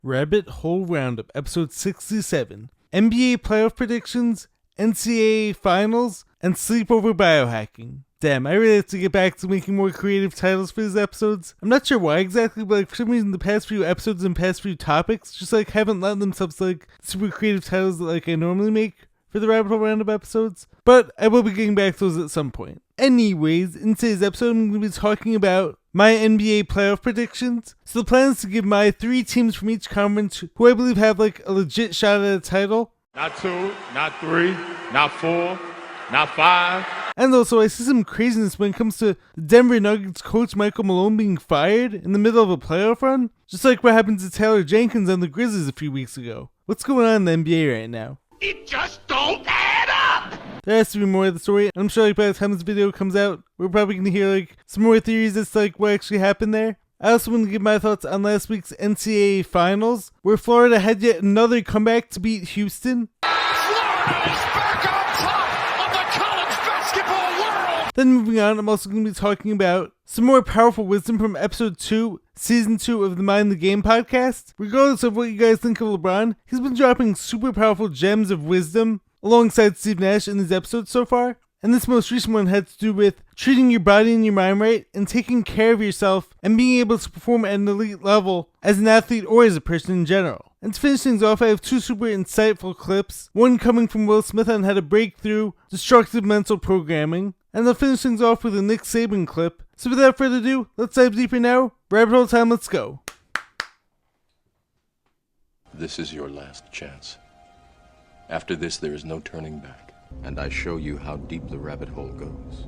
Rabbit Hole Roundup, episode 67. NBA playoff predictions, NCAA finals, and sleepover biohacking. Damn, I really have to get back to making more creative titles for these episodes. I'm not sure why exactly, but for some reason the past few episodes and past few topics just haven't let themselves super creative titles that I normally make for the Rabbit Hole Roundup episodes. But I will be getting back to those at some point. Anyways, in today's episode I'm going to be talking about my NBA playoff predictions. So the plan is to give my 3 teams from each conference who I believe have a legit shot at a title. Not 2, not 3, not 4, not 5. And also I see some craziness when it comes to the Denver Nuggets coach Michael Malone being fired in the middle of a playoff run. Just like what happened to Taylor Jenkins on the Grizzlies a few weeks ago. What's going on in the NBA right now? It just don't add up! There has to be more of the story, and I'm sure by the time this video comes out, we're probably going to hear some more theories as to what actually happened there. I also want to give my thoughts on last week's NCAA finals, where Florida had yet another comeback to beat Houston. Florida is back on top of the college basketball world! Then moving on, I'm also going to be talking about some more powerful wisdom from episode 2, season 2 of the Mind the Game podcast. Regardless of what you guys think of LeBron, he's been dropping super powerful gems of wisdom alongside Steve Nash in these episodes so far. And this most recent one had to do with treating your body and your mind right and taking care of yourself and being able to perform at an elite level as an athlete or as a person in general. And to finish things off, I have 2 super insightful clips, one coming from Will Smith on how to break through destructive mental programming, and I'll finish things off with a Nick Saban clip. So without further ado, let's dive deeper now. Rabbit hole time, let's go. This is your last chance. After this, there is no turning back, and I show you how deep the rabbit hole goes.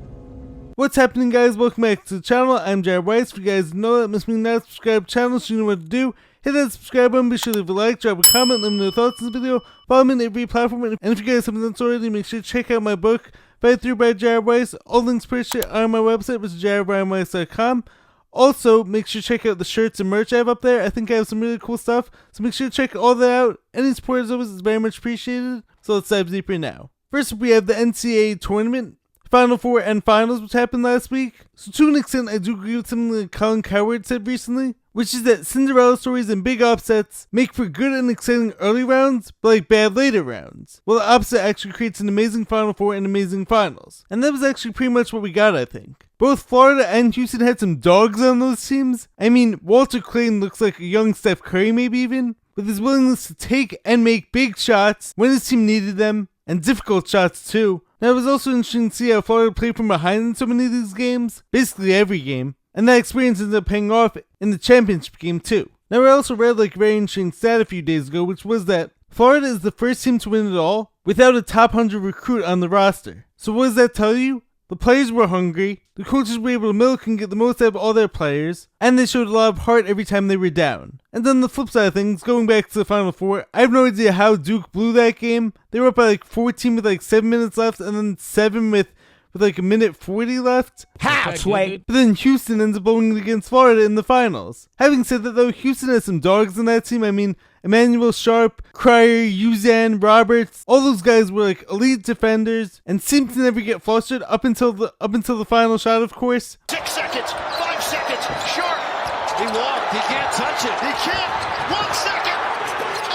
What's happening, guys? Welcome back to the channel. I'm Jared Weiss. If you guys know that must mean not subscribe to the channel, so you know what to do. Hit that subscribe button, be sure to leave a like, drop a comment, let me know your thoughts on this video, follow me on every platform, and if you guys haven't done so already, make sure to check out my book, Fight Through by Jared Weiss. All links per shit are on my website, which is jaredbryanweiss.com. Also, make sure to check out the shirts and merch I have up there. I think I have some really cool stuff, so make sure to check all that out. Any support as always is very much appreciated. So let's dive deeper now. First up, we have the NCAA tournament, Final Four and Finals, which happened last week. So to an extent, I do agree with something that Colin Cowherd said recently, which is that Cinderella stories and big upsets make for good and exciting early rounds, but bad later rounds. Well, the opposite actually creates an amazing Final Four and amazing finals. And that was actually pretty much what we got, I think. Both Florida and Houston had some dogs on those teams. I mean, Walter Clayton looks like a young Steph Curry maybe even, with his willingness to take and make big shots when his team needed them, and difficult shots too. Now it was also interesting to see how Florida played from behind in so many of these games, basically every game, and that experience ended up paying off in the championship game too. Now I also read a very interesting stat a few days ago, which was that Florida is the first team to win it all without a top 100 recruit on the roster. So what does that tell you? The players were hungry, the coaches were able to milk and get the most out of all their players, and they showed a lot of heart every time they were down. And then the flip side of things, going back to the Final Four, I have no idea how Duke blew that game. They were up by 14 with 7 minutes left, and then 7 with a minute 40 left. How, Sway? But then Houston ends up blowing it against Florida in the finals. Having said that though, Houston has some dogs in that team. I mean, Emmanuel Sharp, Cryer, Uzan, Roberts, all those guys were elite defenders and seemed to never get flustered up until the final shot, of course. 6 seconds, 5 seconds, Sharp. He walked, he can't touch it, he can't. 1 second,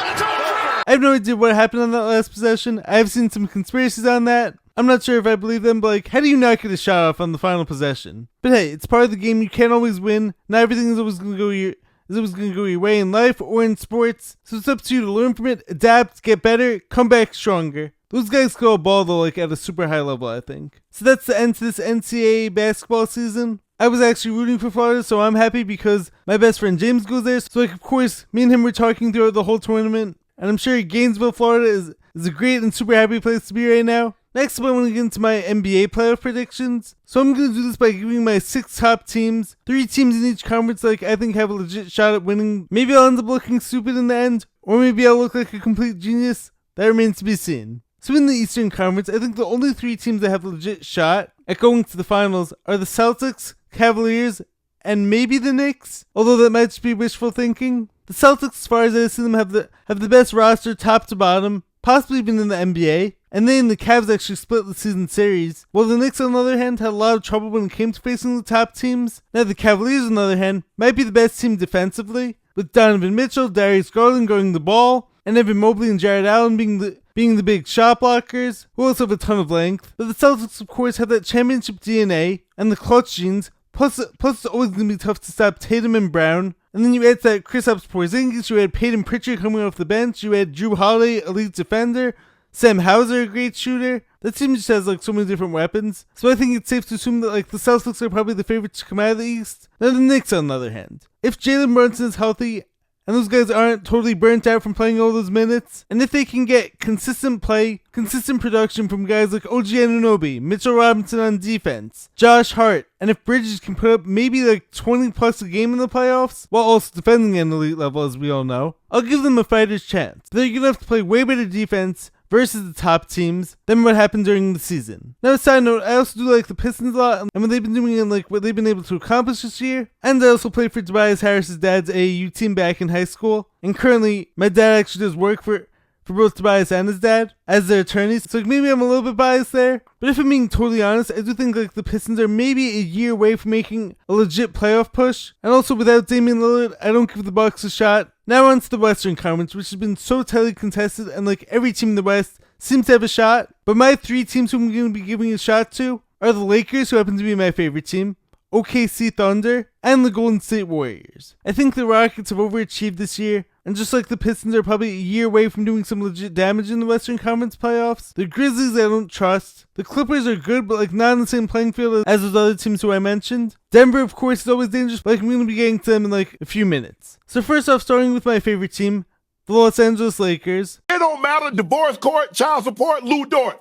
and it's over. I have no idea what happened on that last possession. I have seen some conspiracies on that. I'm not sure if I believe them, but how do you not get a shot off on the final possession? But hey, it's part of the game. You can't always win. Not everything is always going to go your way in life or in sports. So it's up to you to learn from it, adapt, get better, come back stronger. Those guys go a ball though, at a super high level, I think. So that's the end to this NCAA basketball season. I was actually rooting for Florida, so I'm happy because my best friend James goes there. So of course, me and him were talking throughout the whole tournament. And I'm sure Gainesville, Florida is a great and super happy place to be right now. Next up, I want to get into my NBA playoff predictions. So I'm going to do this by giving my 6 top teams, 3 teams in each conference I think have a legit shot at winning. Maybe I'll end up looking stupid in the end, or maybe I'll look like a complete genius. That remains to be seen. So in the Eastern Conference, I think the only 3 teams that have a legit shot at going to the finals are the Celtics, Cavaliers, and maybe the Knicks, although that might just be wishful thinking. The Celtics, as far as I see them, have the best roster top to bottom, possibly even in the NBA. And then the Cavs actually split the season series, while the Knicks on the other hand had a lot of trouble when it came to facing the top teams. Now the Cavaliers on the other hand might be the best team defensively, with Donovan Mitchell, Darius Garland guarding the ball, and Evan Mobley and Jared Allen being the big shot blockers, who also have a ton of length. But the Celtics, of course, have that championship DNA and the clutch genes, plus it's always going to be tough to stop Tatum and Brown. And then you add that Kristaps Porzingis, you add Peyton Pritchard coming off the bench, you add Drew Holiday, elite defender, Sam Hauser, a great shooter. That team just has so many different weapons. So I think it's safe to assume that the Celtics are probably the favorites to come out of the East. Now the Knicks, on the other hand. If Jalen Brunson is healthy, and those guys aren't totally burnt out from playing all those minutes, and if they can get consistent play, consistent production from guys like OG Anunoby, Mitchell Robinson on defense, Josh Hart, and if Bridges can put up maybe 20 plus a game in the playoffs, while also defending at an elite level as we all know, I'll give them a fighter's chance. They're going to have to play way better defense versus the top teams than what happened during the season. Now, a side note, I also do like the Pistons a lot, and what they've been doing and what they've been able to accomplish this year. And I also played for Tobias Harris's dad's AAU team back in high school. And currently, my dad actually does work for both Tobias and his dad as their attorneys. So maybe I'm a little bit biased there. But if I'm being totally honest, I do think the Pistons are maybe a year away from making a legit playoff push. And also without Damian Lillard, I don't give the Bucks a shot. Now on to the Western Conference, which has been so tightly contested, and every team in the West seems to have a shot. But my three teams who I'm going to be giving a shot to are the Lakers, who happen to be my favorite team, OKC Thunder, and the Golden State Warriors. I think the Rockets have overachieved this year, and just like the Pistons are probably a year away from doing some legit damage in the Western Conference playoffs. The Grizzlies I don't trust. The Clippers are good, but not on the same playing field as those other teams who I mentioned. Denver, of course, is always dangerous, but I'm going to be getting to them in a few minutes. So first off, starting with my favorite team, the Los Angeles Lakers. It don't matter, divorce court, child support, Lou Dort.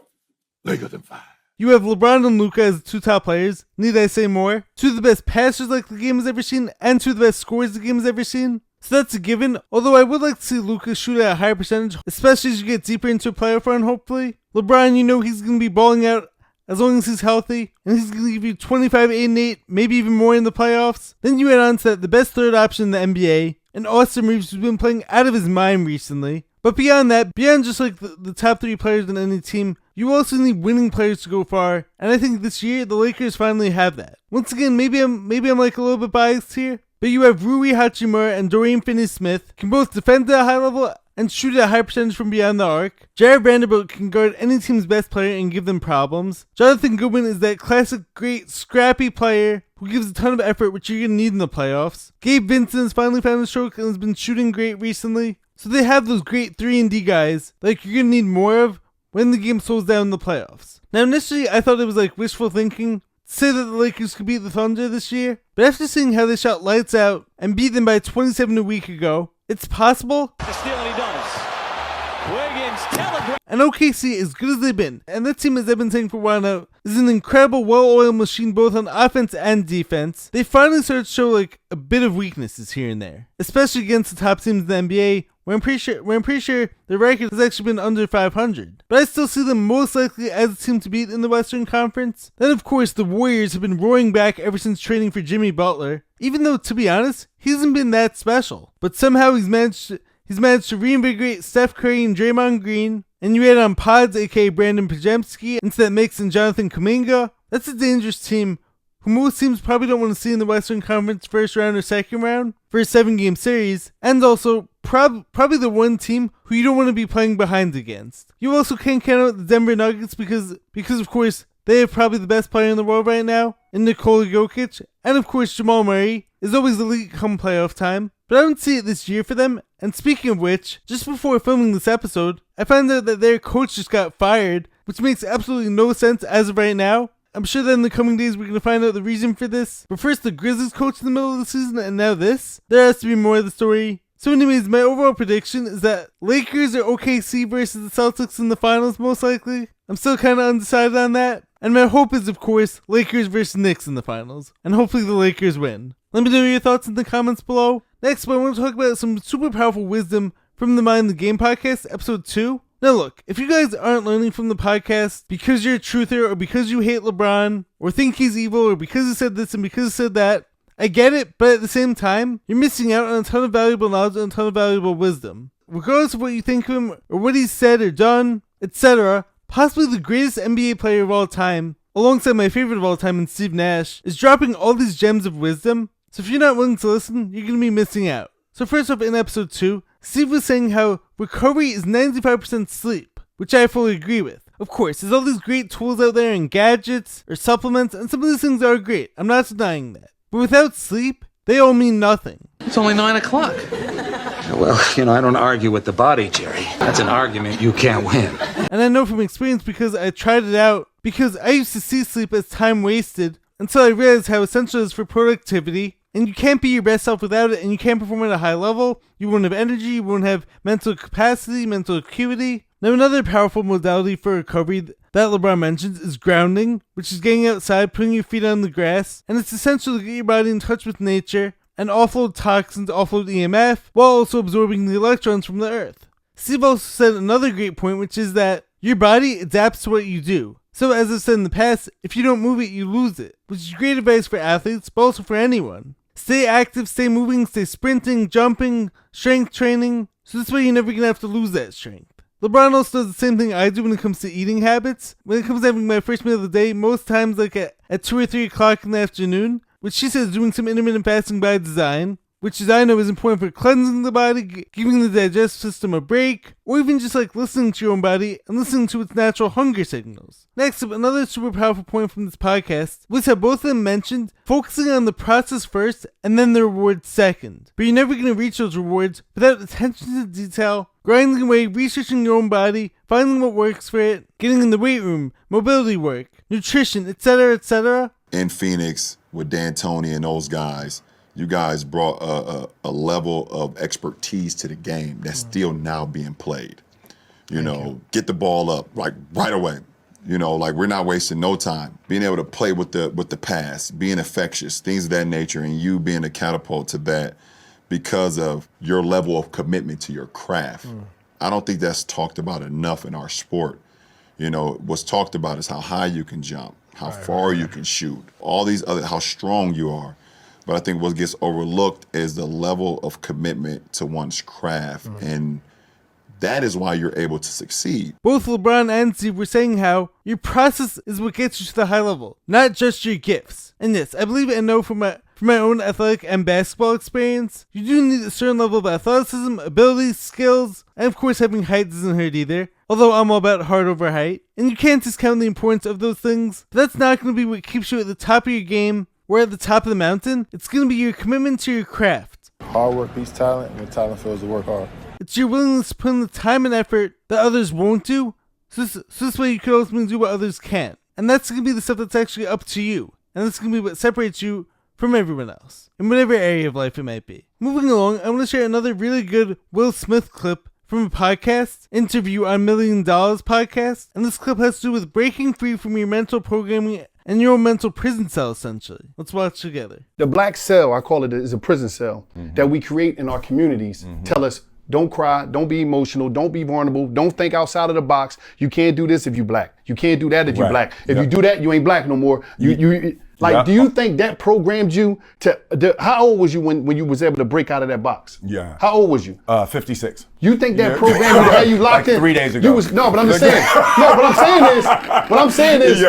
Lakers in 5. You have LeBron and Luka as the two top players. Need I say more? Two of the best passers the game has ever seen, and two of the best scorers the game has ever seen. So that's a given, although I would like to see Luka shoot at a higher percentage, especially as you get deeper into a playoff run, hopefully. LeBron, he's going to be balling out as long as he's healthy, and he's going to give you 25, 8, and 8, maybe even more in the playoffs. Then you add on to that the best third option in the NBA, and Austin Reeves, who's been playing out of his mind recently. But beyond that, beyond just the top three players in any team, you also need winning players to go far, and I think this year the Lakers finally have that. Once again, maybe I'm a little bit biased here, but you have Rui Hachimura and Dorian Finney-Smith can both defend at a high level and shoot at a high percentage from beyond the arc. Jared Vanderbilt can guard any team's best player and give them problems. Jonathan Goodwin is that classic, great, scrappy player who gives a ton of effort, which you're going to need in the playoffs. Gabe Vincent has finally found his stroke and has been shooting great recently. So they have those great 3-and-D guys you're going to need more of when the game slows down in the playoffs. Now initially I thought it was wishful thinking to say that the Lakers could beat the Thunder this year, but after seeing how they shot lights out and beat them by 27 a week ago, it's possible. The steal, and he does. Wiggins telegraph. And OKC, as good as they've been, and that team, as I've been saying for a while now, is an incredible, well-oiled machine both on offense and defense. They finally started to show a bit of weaknesses here and there, especially against the top teams in the NBA, where I'm pretty sure their record has actually been under 500. But I still see them most likely as a team to beat in the Western Conference. Then of course the Warriors have been roaring back ever since trading for Jimmy Butler, even though, to be honest, he hasn't been that special. But somehow he's managed to reinvigorate Steph Curry and Draymond Green, and you add on Pods, aka Brandon Pajemski, into that mix and Jonathan Kuminga. That's a dangerous team who most teams probably don't want to see in the Western Conference first round or second round for a 7-game series, and also probably the one team who you don't want to be playing behind against. You also can't count out the Denver Nuggets because of course they have probably the best player in the world right now in Nikola Jokic, and of course Jamal Murray is always elite come playoff time. But I don't see it this year for them. And speaking of which, just before filming this episode, I found out that their coach just got fired, which makes absolutely no sense as of right now. I'm sure that in the coming days we're going to find out the reason for this. But first, the Grizzlies coach in the middle of the season, and now this. There has to be more of the story. So anyways, my overall prediction is that Lakers or OKC versus the Celtics in the finals, most likely. I'm still kind of undecided on that. And my hope is, of course, Lakers versus Knicks in the finals. And hopefully the Lakers win. Let me know your thoughts in the comments below. Next, I want to talk about some super powerful wisdom from the Mind the Game podcast, episode 2. Now look, if you guys aren't learning from the podcast because you're a truther or because you hate LeBron or think he's evil or because he said this and because he said that, I get it, but at the same time, you're missing out on a ton of valuable knowledge and a ton of valuable wisdom. Regardless of what you think of him or what he's said or done, etc., possibly the greatest NBA player of all time, alongside my favorite of all time in Steve Nash, is dropping all these gems of wisdom. So if you're not willing to listen, you're going to be missing out. So first up, in episode 2, Steve was saying how recovery is 95% sleep, which I fully agree with. Of course, there's all these great tools out there and gadgets or supplements, and some of these things are great. I'm not denying that. But without sleep, they all mean nothing. It's only 9 o'clock. Well, I don't argue with the body, Jerry. That's an argument you can't win. And I know from experience because I tried it out, because I used to see sleep as time wasted until I realized how essential it is for productivity. And you can't be your best self without it, and you can't perform at a high level. You won't have energy, you won't have mental capacity, mental acuity. Now, another powerful modality for recovery that LeBron mentions is grounding, which is getting outside, putting your feet on the grass, and it's essential to get your body in touch with nature and offload toxins, offload EMF, while also absorbing the electrons from the earth. Steve also said another great point, which is that your body adapts to what you do. So as I've said in the past, if you don't move it, you lose it, which is great advice for athletes, but also for anyone. Stay active, stay moving, stay sprinting, jumping, strength training, so this way you're never going to have to lose that strength. LeBron also does the same thing I do when it comes to eating habits. When it comes to having my first meal of the day, most times like at 2 or 3 o'clock in the afternoon, which she says is doing some intermittent fasting by design, which as I know is important for cleansing the body, giving the digestive system a break, or even just like listening to your own body and listening to its natural hunger signals. Next up, another super powerful point from this podcast was how both of them mentioned focusing on the process first and then the rewards second. But you're never going to reach those rewards without attention to detail, grinding away, researching your own body, finding what works for it, getting in the weight room, mobility work, nutrition, etc., etc. In Phoenix with D'Antoni and those guys, you guys brought a level of expertise to the game that's still now being played. Get the ball up like right away. Like we're not wasting no time. Being able to play with the pass, being infectious, things of that nature, and you being a catapult to that because of your level of commitment to your craft. I don't think that's talked about enough in our sport. What's talked about is how high you can jump, how far you can shoot, all these other, how strong you are. But I think what gets overlooked is the level of commitment to one's craft. And that is why you're able to succeed. Both LeBron and Steve were saying how your process is what gets you to the high level, not just your gifts. And yes, I believe and know from my own athletic and basketball experience, you do need a certain level of athleticism, ability, skills, and of course having height doesn't hurt either. Although I'm all about heart over height. And you can't discount the importance of those things, but that's not going to be what keeps you at the top of your game. We're at the top of the mountain. It's going to be your commitment to your craft. Hard work beats talent, and talent fails to work hard. It's your willingness to put in the time and effort that others won't do, so this way you can ultimately do what others can't. And that's going to be the stuff that's actually up to you. And that's going to be what separates you from everyone else, in whatever area of life it might be. Moving along, I want to share another really good Will Smith clip from a podcast interview on $1 Million podcast. And this clip has to do with breaking free from your mental programming and your own mental prison cell, essentially. Let's watch together. The black cell, I call it, is a prison cell that we create in our communities. Tell us, don't cry, don't be emotional, don't be vulnerable, don't think outside of the box. You can't do this if you black. You can't do that if you black. If you do that, you ain't black no more. Do you think that programmed you to, how old was you when you was able to break out of that box? Yeah. How old was you? 56. You think that programmed you to have you locked like in? 3 days ago. But I'm just saying, what I'm saying is,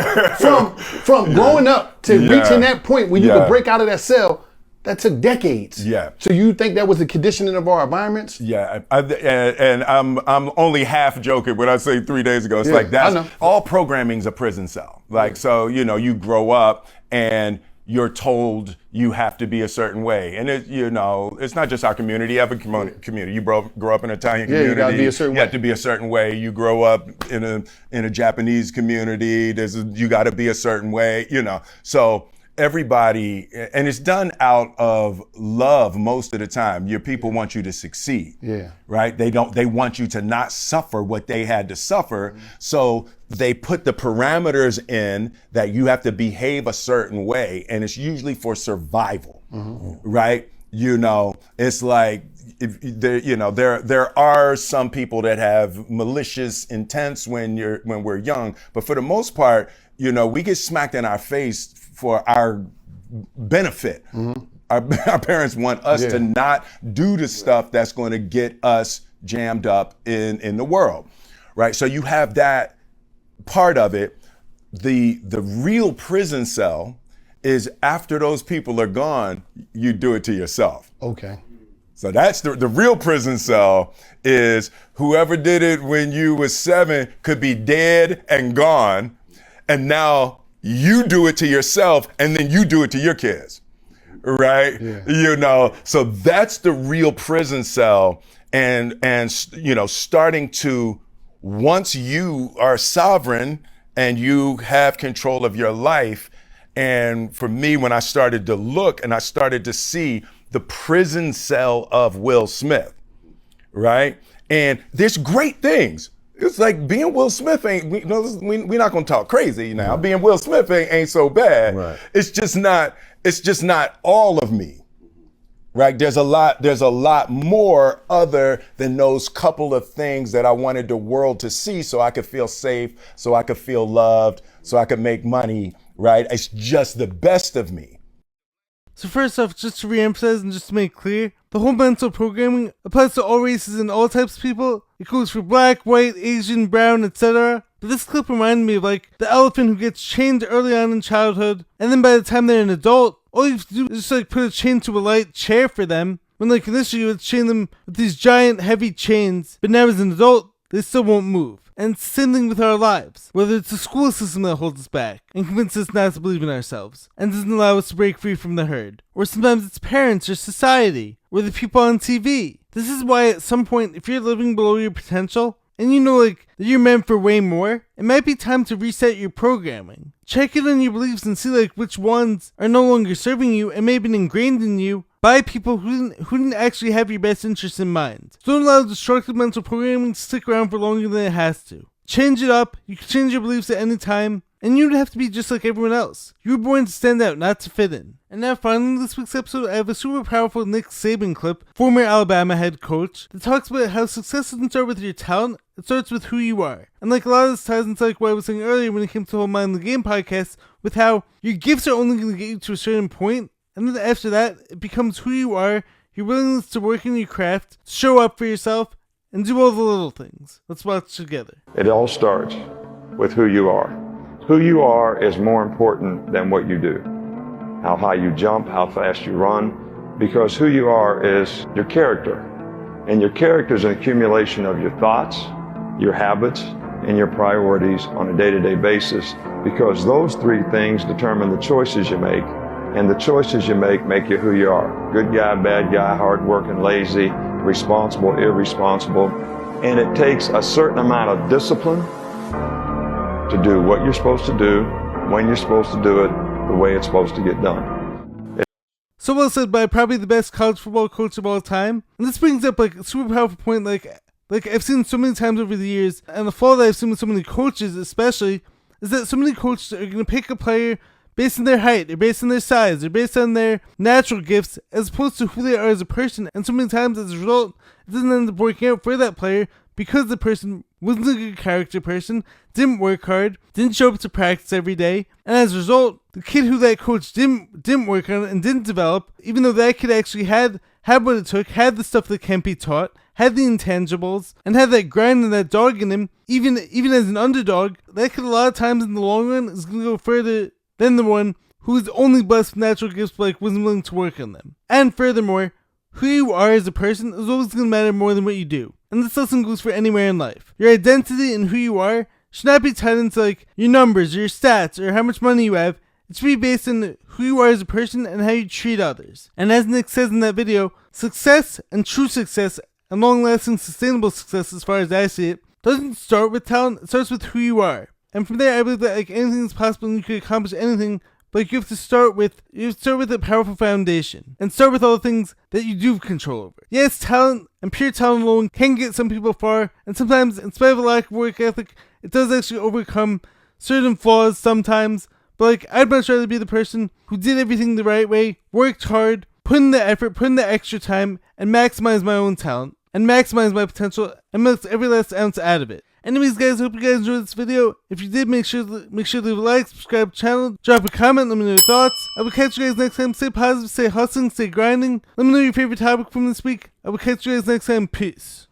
from growing up to reaching that point where you could break out of that cell, that took decades. Yeah. So you think that was the conditioning of our environments? Yeah, and I'm only half joking when I say 3 days ago. It's like that's all programming's a prison cell. Like so, you grow up and you're told you have to be a certain way, and it's not just our community. Every community, you grow up in an Italian community, you gotta be a certain way. You have to be a certain way. You grow up in a Japanese community, you got to be a certain way. So. Everybody, and it's done out of love most of the time. Your people want you to succeed, right? They want you to not suffer what they had to suffer. So they put the parameters in that you have to behave a certain way, and it's usually for survival, right? It's like, there are some people that have malicious intents when we're young, but for the most part, we get smacked in our face for our benefit. Our parents want us to not do the stuff that's going to get us jammed up in the world, right? So you have that part of it. The real prison cell is after those people are gone, you do it to yourself. Okay. So that's the real prison cell is whoever did it when you was 7 could be dead and gone. And now you do it to yourself and then you do it to your kids. Right? Yeah. You know, so that's the real prison cell. And you know, starting to, once you are sovereign and you have control of your life. And for me, when I started to look and I started to see the prison cell of Will Smith, right? And there's great things. It's like being Will Smith we're not gonna talk crazy now. Right. Being Will Smith ain't so bad. Right. It's just not all of me. Right? There's a lot more other than those couple of things that I wanted the world to see so I could feel safe, so I could feel loved, so I could make money, right? It's just the best of me. So first off, just to reemphasize and just to make clear, the whole mental programming applies to all races and all types of people. It goes for black, white, Asian, brown, etc. But this clip reminded me of like the elephant who gets chained early on in childhood, and then by the time they're an adult, all you have to do is just like put a chain to a light chair for them. When like initially you would chain them with these giant heavy chains, but now as an adult, they still won't move. And it's the same thing with our lives. Whether it's the school system that holds us back and convinces us not to believe in ourselves and doesn't allow us to break free from the herd. Or sometimes it's parents or society or the people on TV. This is why at some point, if you're living below your potential and you know like that you're meant for way more, it might be time to reset your programming. Check in on your beliefs and see like which ones are no longer serving you and may have been ingrained in you by people who didn't actually have your best interests in mind. So don't allow destructive mental programming to stick around for longer than it has to. Change it up, you can change your beliefs at any time, and you don't have to be just like everyone else. You were born to stand out, not to fit in. And now finally, this week's episode, I have a super powerful Nick Saban clip, former Alabama head coach, that talks about how success doesn't start with your talent, it starts with who you are. And like a lot of this ties into like what I was saying earlier when it came to the whole Mind the Game podcast, with how your gifts are only going to get you to a certain point, and then after that, it becomes who you are, your willingness to work in your craft, show up for yourself, and do all the little things. Let's watch together. It all starts with who you are. Who you are is more important than what you do. How high you jump, how fast you run, because who you are is your character. And your character is an accumulation of your thoughts, your habits, and your priorities on a day-to-day basis, because those three things determine the choices you make. And the choices you make you who you are. Good guy, bad guy, hardworking, lazy, responsible, irresponsible. And it takes a certain amount of discipline to do what you're supposed to do, when you're supposed to do it, the way it's supposed to get done. So well said by probably the best college football coach of all time. And this brings up like a super powerful point like I've seen so many times over the years, and the flaw that I've seen with so many coaches especially, is that so many coaches are going to pick a player based on their height, or based on their size, or based on their natural gifts, as opposed to who they are as a person. And so many times, as a result, it doesn't end up working out for that player because the person wasn't a good character person, didn't work hard, didn't show up to practice every day, and as a result, the kid who that coach didn't work on and didn't develop, even though that kid actually had what it took, had the stuff that can't be taught, had the intangibles, and had that grind and that dog in him, even as an underdog, that kid a lot of times in the long run is going to go further than the one who is only blessed with natural gifts but like wasn't willing to work on them. And furthermore, who you are as a person is always going to matter more than what you do. And this lesson goes for anywhere in life. Your identity and who you are should not be tied into like your numbers or your stats or how much money you have. It should be based on who you are as a person and how you treat others. And as Nick says in that video, success and true success and long-lasting sustainable success, as far as I see it, doesn't start with talent, it starts with who you are. And from there, I believe that like anything is possible and you can accomplish anything, but you have to start with a powerful foundation and start with all the things that you do have control over. Yes, talent and pure talent alone can get some people far, and sometimes, in spite of a lack of work ethic, it does actually overcome certain flaws sometimes. But like, I'd much rather be the person who did everything the right way, worked hard, put in the effort, put in the extra time, and maximize my own talent and maximize my potential and milk every last ounce out of it. Anyways, guys, hope you guys enjoyed this video. If you did, make sure to leave a like, subscribe to the channel, drop a comment, let me know your thoughts. I will catch you guys next time. Stay positive, stay hustling, stay grinding. Let me know your favorite topic from this week. I will catch you guys next time. Peace.